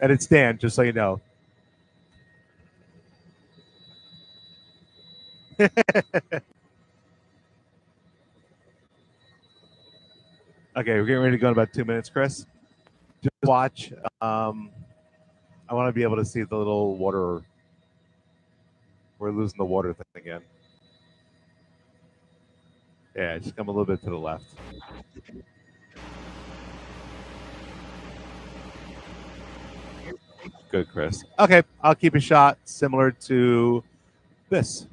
And it's Dan, just so you know. Okay, we're getting ready to go in about 2 minutes, Chris. Just watch. Um, I want to be able to see the little water. We're losing the water thing again. Yeah, just come a little bit to the left. Good, Chris. Okay, I'll keep a shot similar to this.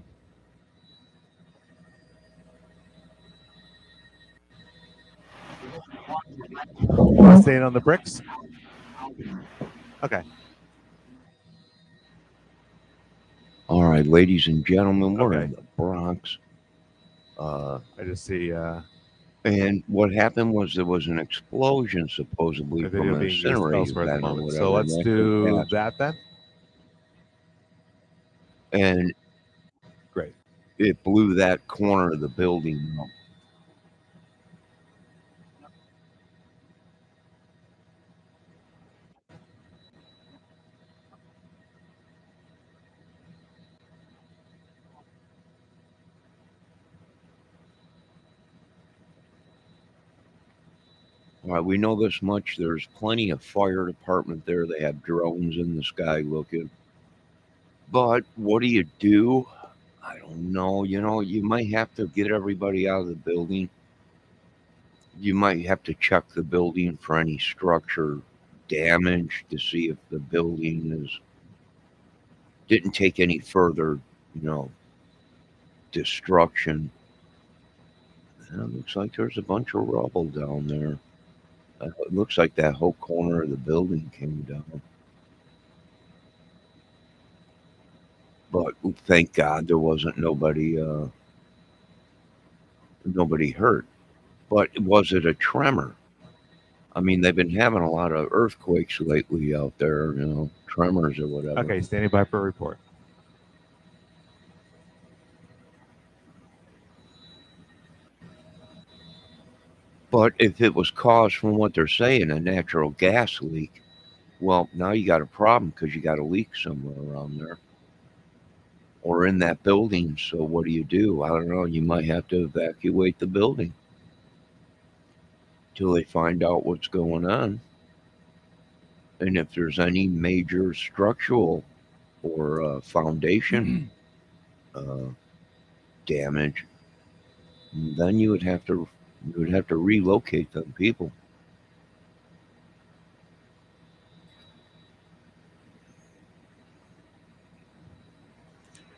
Want to stay in on the bricks? Okay. All right, ladies and gentlemen, we're Okay. in the Bronx. I just see And what happened was there was an explosion, a supposedly from video an being used incinerator elsewhere at the vent or moment. So whatever, let's natural do gas. that then. And Great. it blew that corner of the building up. All right, we know this much. There's plenty of fire department there. They have drones in the sky looking. But what do you do? I don't know. You know, you might have to get everybody out of the building. You might have to check the building for any structure damage to see if the building is didn't take any further, you know, destruction. And it looks like there's a bunch of rubble down there. It looks like that whole corner of the building came down. But thank God there wasn't nobody hurt. But was it a tremor? I mean, they've been having a lot of earthquakes lately out there, you know, tremors or whatever. Okay, standing by for a report. But if it was caused from what they're saying, a natural gas leak, well, now you got a problem because you got a leak somewhere around there or in that building. So what do you do? I don't know. You might have to evacuate the building till they find out what's going on. And if there's any major structural or foundation uh, damage, then you would have to relocate them people.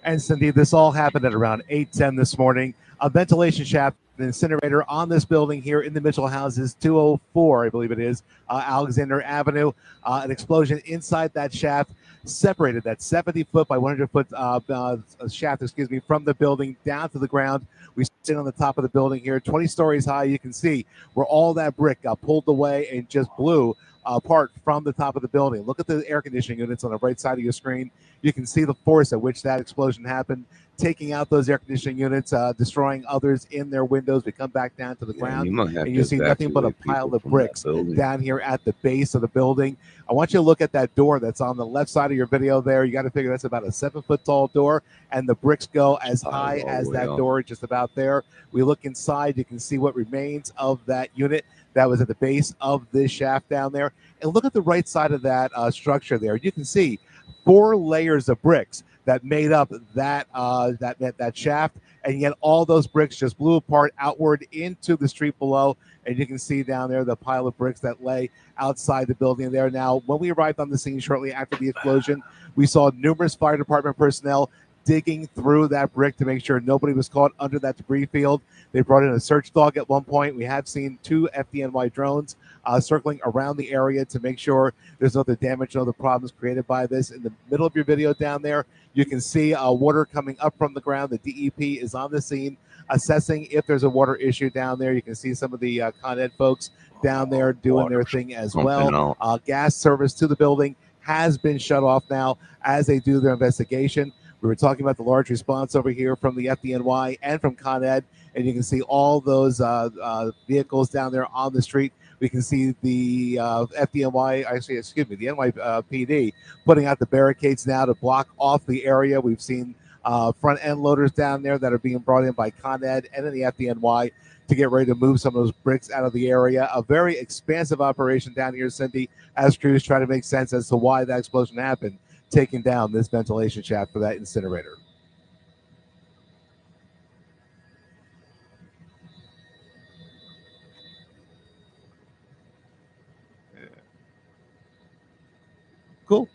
And Cindy, this all happened at around 8:10 this morning. A ventilation shaft, an incinerator on this building here in the Mitchell houses, 204, I believe it is, Alexander Avenue. An explosion inside that shaft separated that 70-foot by 100-foot shaft, from the building down to the ground. We sit on the top of the building here, 20 stories high. You can see where all that brick got pulled away and just blew apart from the top of the building. Look at the air conditioning units on the right side of your screen. You can see the force at which that explosion happened, taking out those air conditioning units, destroying others in their windows. We come back down to the Yeah, and ground, you might have and to you see nothing but a evacuate pile people of from that bricks building. down here at the base of the building. I want you to look at that door that's on the left side of your video there. You got to figure that's about a 7-foot tall door, and the bricks go as high All the as way that up. door, just about there. We look inside, you can see what remains of that unit that was at the base of this shaft down there. And look at the right side of that structure there. You can see 4 layers of bricks that made up that shaft, and yet all those bricks just blew apart outward into the street below. And you can see down there the pile of bricks that lay outside the building there. Now, when we arrived on the scene shortly after the explosion, we saw numerous fire department personnel digging through that brick to make sure nobody was caught under that debris field. They brought in a search dog at one point. We have seen 2 FDNY drones circling around the area to make sure there's no other damage, no other problems created by this. In the middle of your video down there, you can see water coming up from the ground. The DEP is on the scene assessing if there's a water issue down there. You can see some of the Con Ed folks down there doing their thing as well. Gas service to the building has been shut off now as they do their investigation. We were talking about the large response over here from the FDNY and from Con Ed, and you can see all those vehicles down there on the street We can see the FDNY, actually, excuse me, the NYPD putting out the barricades now to block off the area. We've seen front end loaders down there that are being brought in by Con Ed and in the FDNY to get ready to move some of those bricks out of the area. A very expansive operation down here, Cindy, as crews try to make sense as to why that explosion happened, taking down this ventilation shaft for that incinerator. Cool.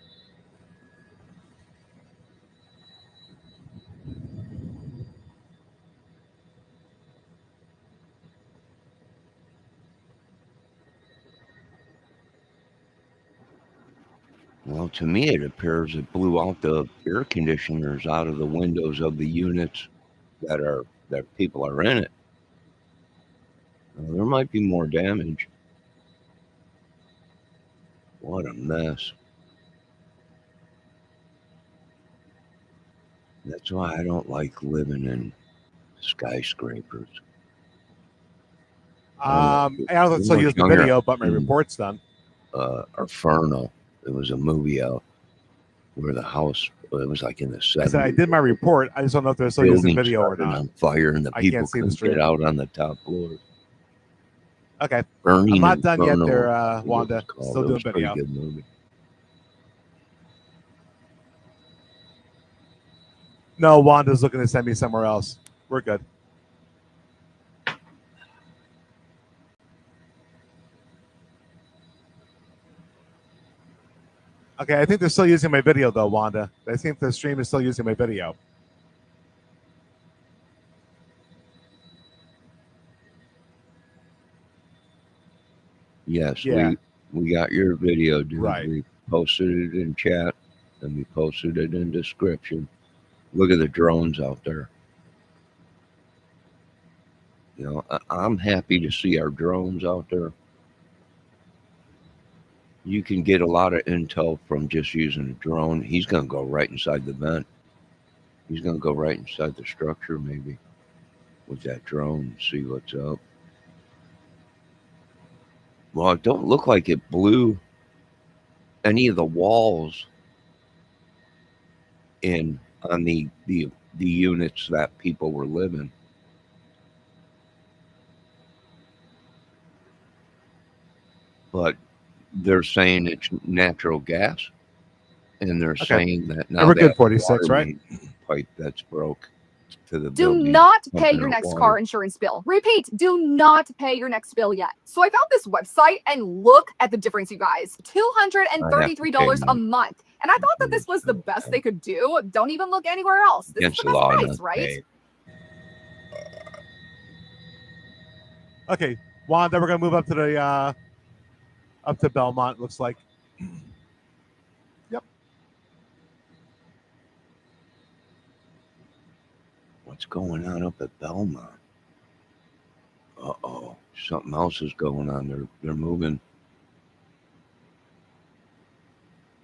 Well, to me, it appears it blew out the air conditioners out of the windows of the units that people are in it. There might be more damage. What a mess. That's why I don't like living in skyscrapers. I also When I still was use the younger, video, but my in report's done. Inferno, there was a movie out where the house, it was like in the I said I 70s. did my report. I just don't know if they're still using Building video or started not. on fire and the I people can't see the couldn't get stream. out on the top floor. Okay. I'm Burning not done yet Inferno there, was what it was Wanda. called. Still It doing was a pretty video. good movie. No, Wanda's looking to send me somewhere else. We're good. Okay, I think they're still using my video though, Wanda. I think the stream is still using my video. Yes, Yeah. we got your video, dude. Right. We posted it in chat and we posted it in description. Look at the drones out there. You know, I'm happy to see our drones out there. You can get a lot of intel from just using a drone. He's going to go right inside the vent. He's going to go right inside the structure, maybe, with that drone and see what's up. Well, it don't look like it blew any of the walls in on the units that people were living. But they're saying it's natural gas, and they're Okay. saying that And now we're they good, have a 46, water right? main pipe that's broke to the Do building. not pay pumping your out next water. car insurance bill. Repeat, do not pay your next bill yet. So I found this website and look at the difference, you guys. $233 a month. And I thought that this was the best they could do. Don't even look anywhere else. This Against is the the best law, price, not right? pay. Okay, Wanda, we're gonna move up to the up to Belmont. Looks like. Yep. What's going on up at Belmont? Something else is going on. They're moving.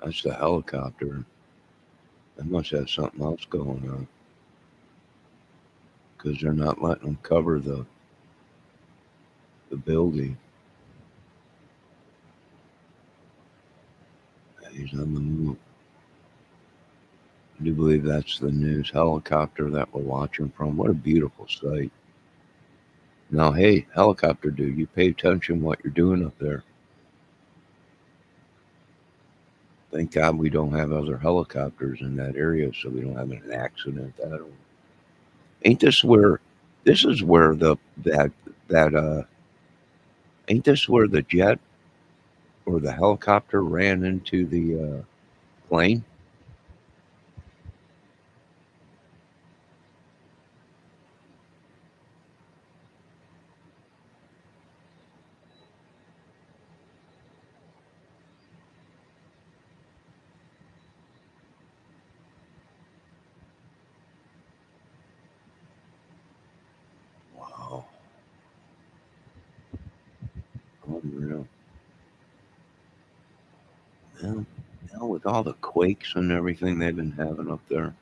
That's the helicopter. They must have something else going on because they're not letting them cover the building. He's on the move. I do believe that's the news helicopter that we're watching from. What a beautiful sight. Now, hey, helicopter dude, you pay attention what you're doing up there. Thank God we don't have other helicopters in that area so we don't have an accident. Ain't this where this is where ain't this where the jet or the helicopter ran into the plane? Wow. Unreal. Well, now with all the quakes and everything they've been having up there,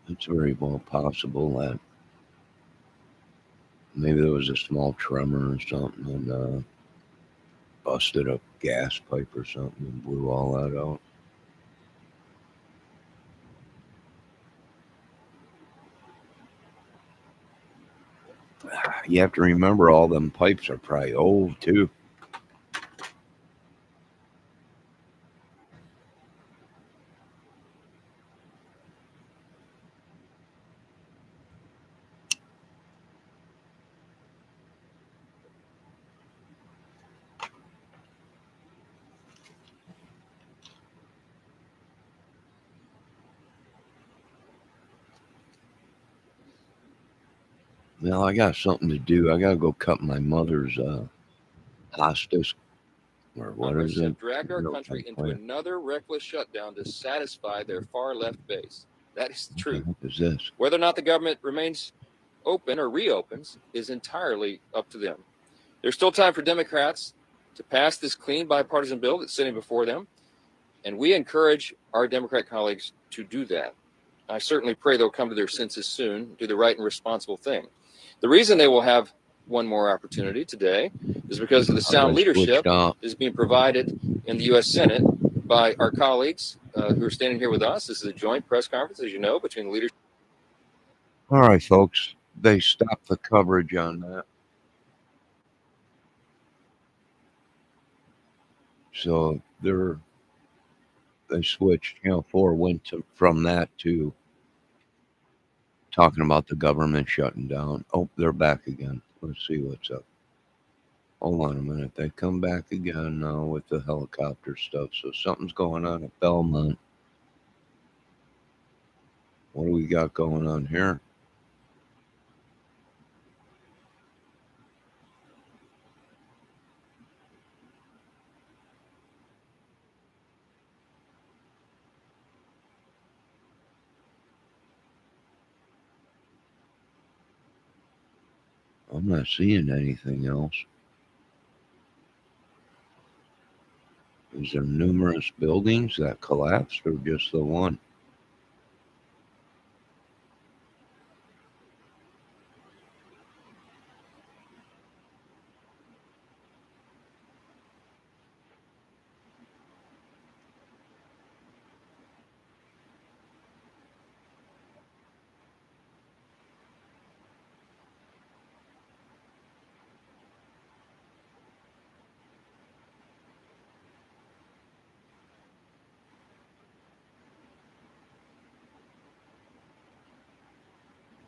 it's very well possible that Maybe there was a small tremor or something and busted a gas pipe or something and blew all that out. You have to remember all them pipes are probably old too. Well, I got something to do. I got to go cut my mother's hostas, or what Congress is it? have dragged our No, country into plant. another reckless shutdown to satisfy their far left base. That is the What truth. the heck is this? Whether or not the government remains open or reopens is entirely up to them. There's still time for Democrats to pass this clean bipartisan bill that's sitting before them, and we encourage our Democrat colleagues to do that. I certainly pray they'll come to their senses soon, do the right and responsible thing. The reason they will have one more opportunity today is because of the sound leadership that is being provided in the U.S. Senate by our colleagues who are standing here with us. This is a joint press conference, as you know, between the leadership. All right, folks. They stopped the coverage on that. So they switched. Channel 4 went from that to talking about the government shutting down. Oh, they're back again. Let's see what's up. Hold on a minute. They come back again now with the helicopter stuff. So something's going on at Belmont. What do we got going on here? I'm not seeing anything else. Is there numerous buildings that collapsed or just the one?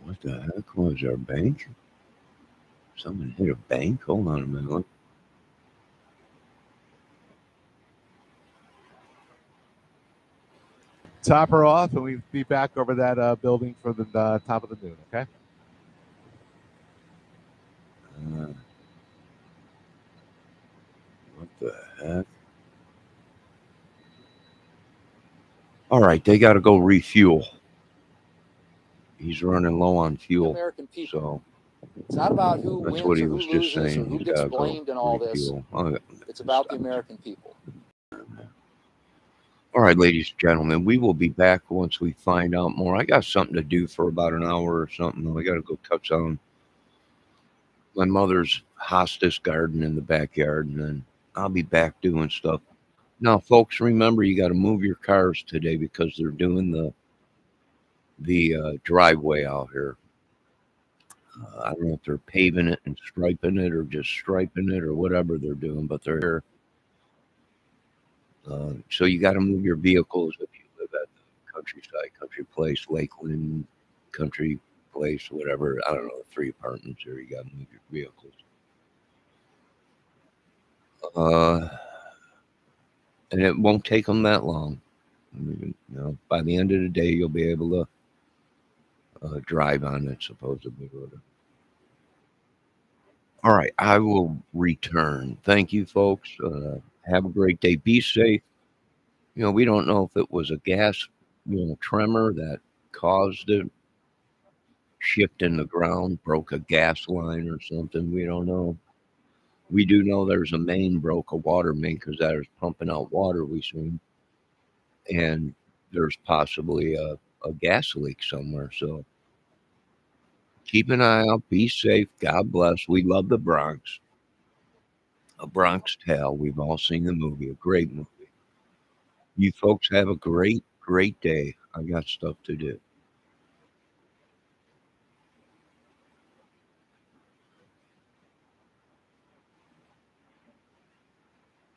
What the heck was there? A bank? Someone hit a bank? Hold on a minute. Top her off, and we'll be back over that building for the top of the noon. Okay. What the heck? All right, they got to go refuel. He's running low on fuel. American people. So It's not about who that's wins what he or who was just loses or saying. who He's gets got to blamed go in all this. refuel. It's about the American people. All right, ladies and gentlemen, we will be back once we find out more. I got something to do for about an hour or something. I got to go cut some my mother's hostas garden in the backyard, and then I'll be back doing stuff. Now, folks, remember you got to move your cars today because they're doing the driveway out here. I don't know if they're paving it and striping it or just striping it or whatever they're doing, but they're here. So you got to move your vehicles if you live at the countryside, country place, Lakeland, country place, whatever. I don't know, 3 apartments here. You got to move your vehicles. And it won't take them that long. By the end of the day, you'll be able to drive on it, supposedly. All right, I will return. Thank you, folks. Have a great day. Be safe. We don't know if it was a gas, tremor that caused it, shift in the ground, broke a gas line or something. We don't know. We do know there's a main broke, a water main, because that is pumping out water, we seen. And there's possibly a gas leak somewhere. So Keep an eye out. Be safe. God bless. We love the Bronx. A Bronx Tale. We've all seen the movie. A great movie. You folks have a great, great day. I got stuff to do.